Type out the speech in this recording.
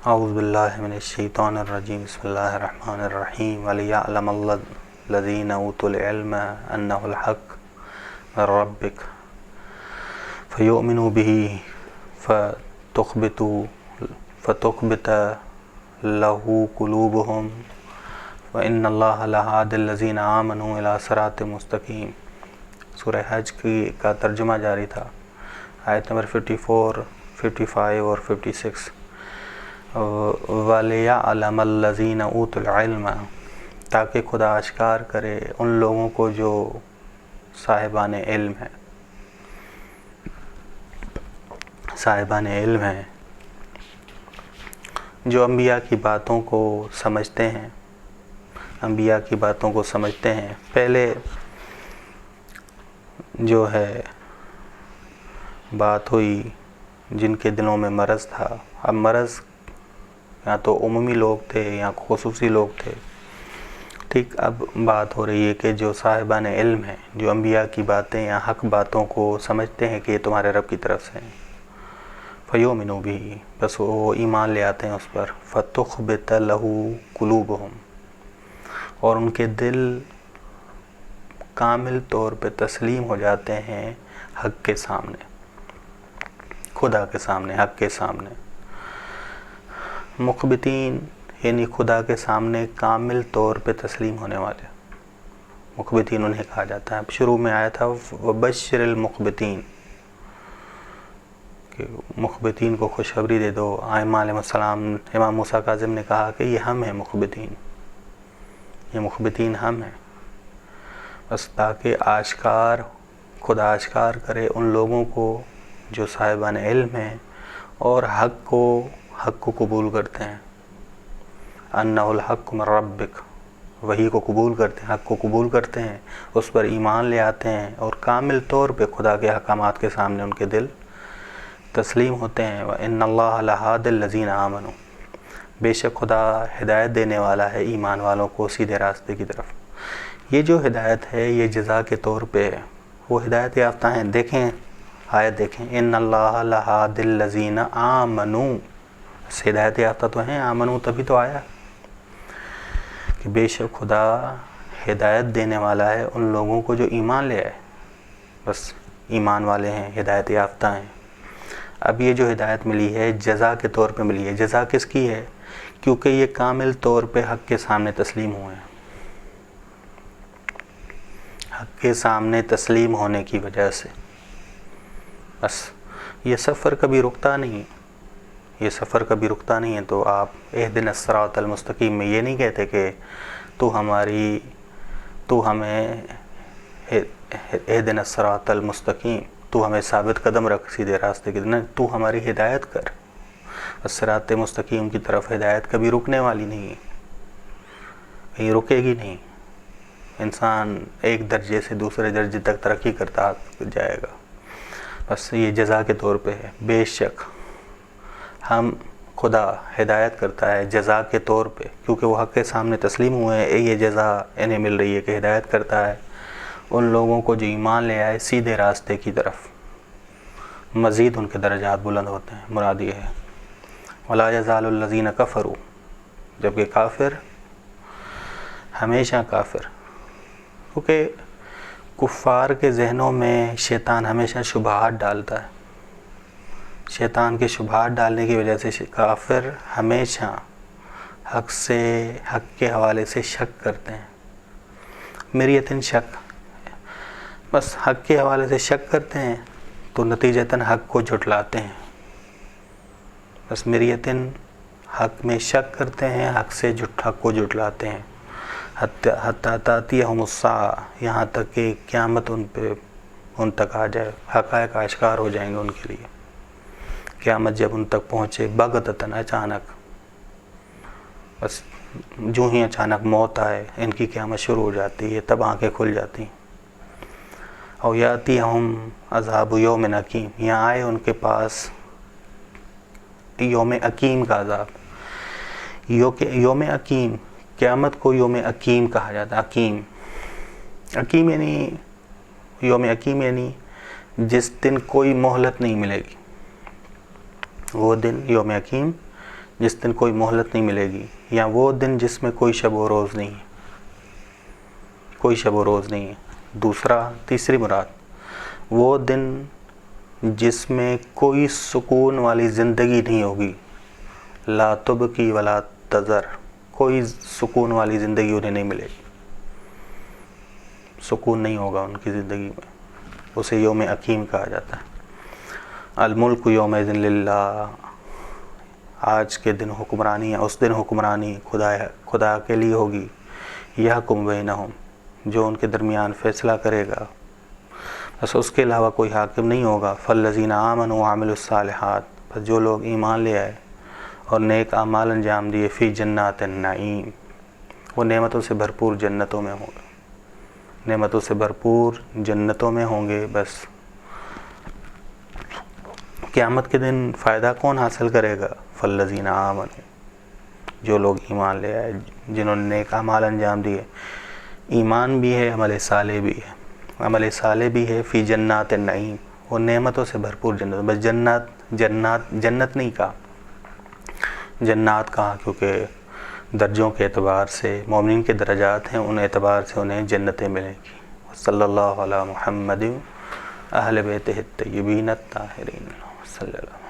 اعوذ باللہ من الشیطان الرجیم بسم اللہ الرحمن الرحیم وَلِيَعْلَمَ الَّذِينَ أُوتُوا الْعِلْمَ أَنَّهُ الْحَقُّ مِنْ رَبِّكَ فَيُؤْمِنُوا بِهِ فَتُخْبِتَ لَهُ قُلُوبُهُمْ وَإِنَّ اللَّهَ لَهَادِ الَّذِينَ آمَنُوا إِلَى صِرَاطٍ مُسْتَقِيمٍ۔ سورہ حج کا ترجمہ جاری تھا، آیت نمبر 54، 55 اور 56۔ وَلِيَعْلَمَ الَّذِينَ أُوتُوا الْعِلْمَ، تاکہ خدا اشکار کرے ان لوگوں کو جو صاحبان علم ہیں، صاحبان علم ہیں، جو انبیاء کی باتوں کو سمجھتے ہیں، انبیاء کی باتوں کو سمجھتے ہیں۔ پہلے جو ہے بات ہوئی جن کے دلوں میں مرض تھا، اب مرض یا تو عمومی لوگ تھے یا خصوصی لوگ تھے، ٹھیک۔ اب بات ہو رہی ہے کہ جو صاحبان علم ہیں، جو انبیاء کی باتیں یا حق باتوں کو سمجھتے ہیں کہ یہ تمہارے رب کی طرف سے ہیں، فَيُؤْمِنُوا بِهِ، بس وہ ایمان لے آتے ہیں اس پر، فَتُخْبِتَ لَهُ قُلُوبُهُمْ، اور ان کے دل کامل طور پہ تسلیم ہو جاتے ہیں حق کے سامنے، خدا کے سامنے، حق کے سامنے۔ مخبتین یعنی خدا کے سامنے کامل طور پہ تسلیم ہونے والے، مخبتین انہیں کہا جاتا ہے۔ شروع میں آیا تھا وَبَشِّرِ الْمُخْبِتِينَ، کہ مخبتین کو خوشخبری دے دو۔ ائمہ علیہ السلام، امام موسیٰ کاظم نے کہا کہ یہ ہم ہیں مخبتین، یہ مخبتین ہم ہیں، بس تاکہ خدا اشکار کرے ان لوگوں کو جو صاحبان علم ہیں اور حق کو قبول کرتے ہیں، انہ الحق من ربک، وہی کو قبول کرتے ہیں، حق کو قبول کرتے ہیں، اس پر ایمان لے آتے ہیں اور کامل طور پہ خدا کے احکامات کے سامنے ان کے دل تسلیم ہوتے ہیں۔ وَإِنَّ اللَّهَ لَهَادِ الَّذِينَ آمَنُوا، بے شک خدا ہدایت دینے والا ہے ایمان والوں کو سیدھے راستے کی طرف۔ یہ جو ہدایت ہے یہ جزا کے طور پہ ہے، وہ ہدایت یافتہ ہیں۔ دیکھیں آیت دیکھیں، اِنَّ اللَّهَ لَهَادِ الَّذِينَ آمَنُوا، ہدایت یافتہ تو ہیں، آمنو تبھی تو آیا کہ بے شک خدا ہدایت دینے والا ہے ان لوگوں کو جو ایمان لے آئے، بس ایمان والے ہیں، ہدایت یافتہ ہیں۔ اب یہ جو ہدایت ملی ہے جزا کے طور پہ ملی ہے۔ جزا کس کی ہے؟ کیونکہ یہ کامل طور پہ حق کے سامنے تسلیم ہوئے ہیں، حق کے سامنے تسلیم ہونے کی وجہ سے، بس یہ سفر کبھی رکتا نہیں، یہ سفر کبھی رکتا نہیں ہے۔ تو آپ اہدنا الصراط المستقیم میں یہ نہیں کہتے کہ تو ہمیں اہدنا الصراط المستقیم، تو ہمیں ثابت قدم رکھ سیدھے راستے کی طرف، تو ہماری ہدایت کر۔ الصراط مستقیم کی طرف ہدایت کبھی رکنے والی نہیں ہے، کہیں رکے گی نہیں۔ انسان ایک درجے سے دوسرے درجے تک ترقی کرتا جائے گا، بس یہ جزا کے طور پہ ہے۔ بے شک ہم خدا ہدایت کرتا ہے جزا کے طور پہ، کیونکہ وہ حق کے سامنے تسلیم ہوئے ہیں، یہ جزا انہیں مل رہی ہے کہ ہدایت کرتا ہے ان لوگوں کو جو ایمان لے آئے سیدھے راستے کی طرف، مزید ان کے درجات بلند ہوتے ہیں۔ مراد یہ ہے وَلَا يَزَالُ الَّذِينَ كَفَرُوا، جبکہ کافر ہمیشہ کافر، کیونکہ کفار کے ذہنوں میں شیطان ہمیشہ شبہات ڈالتا ہے، شیطان کے شبہات ڈالنے کی وجہ سے کافر ہمیشہ حق کے حوالے سے شک کرتے ہیں، مریتن شک، بس حق کے حوالے سے شک کرتے ہیں تو نتیجتاً حق کو جھٹلاتے ہیں، بس مریتن حق میں شک کرتے ہیں، حق کو جھٹلاتے ہیں۔ حتی تاتیہم الساعہ، یہاں تک کہ قیامت ان تک آ جائے، حقائق آشکار ہو جائیں گے ان کے لیے۔ قیامت جب ان تک پہنچے بغتتاً، اچانک، بس جو ہی اچانک موت آئے ان کی قیامت شروع ہو جاتی ہے، تب آنکھیں کھل جاتی ہیں۔ او یاتیہم عذاب یوم عقیم، یہاں آئے ان کے پاس یوم عقیم کا عذاب۔ یوم عقیم، قیامت کو یوم عقیم کہا جاتا ہے۔ عقیم یعنی یوم عقیم یعنی جس دن کوئی مہلت نہیں ملے گی، وہ دن یوم عقیم جس دن کوئی مہلت نہیں ملے گی، یا وہ دن جس میں کوئی شب و روز نہیں ہے، کوئی شب و روز نہیں ہے۔ تیسری مراد وہ دن جس میں کوئی سکون والی زندگی نہیں ہوگی، لا تبکی ولا تذر، کوئی سکون والی زندگی انہیں نہیں ملے گی، سکون نہیں ہوگا ان کی زندگی میں، اسے یوم عقیم کہا جاتا ہے۔ الملک یومئذ للہ، آج کے دن حکمرانی ہے، اس دن حکمرانی خدا کے لیے ہوگی۔ یحکم بینہم، جو ان کے درمیان فیصلہ کرے گا، بس اس کے علاوہ کوئی حاکم نہیں ہوگا۔ فالذین آمنوا وعملوا الصالحات، بس جو لوگ ایمان لے آئے اور نیک اعمال انجام دیے، فی جنات النعیم، وہ نعمتوں سے بھرپور جنتوں میں ہوں گے، نعمتوں سے بھرپور جنتوں میں ہوں گے۔ بس قیامت کے دن فائدہ کون حاصل کرے گا؟ فالذین آمنوا، جو لوگ ایمان لے آئے، جنہوں نے نیک اعمال انجام دیے، ایمان بھی ہے، عمل صالح بھی ہے، عمل صالح بھی ہے، فی جنات النعیم، وہ نعمتوں سے بھرپور جنت۔ بس جنت نہیں کہا، جنات کہا کیونکہ درجوں کے اعتبار سے مومنین کے درجات ہیں، ان اعتبار سے انہیں جنتیں ملیں گی۔ صلی اللہ علی محمد اہل بیتہ الطیبین الطاہرین صلی اللہ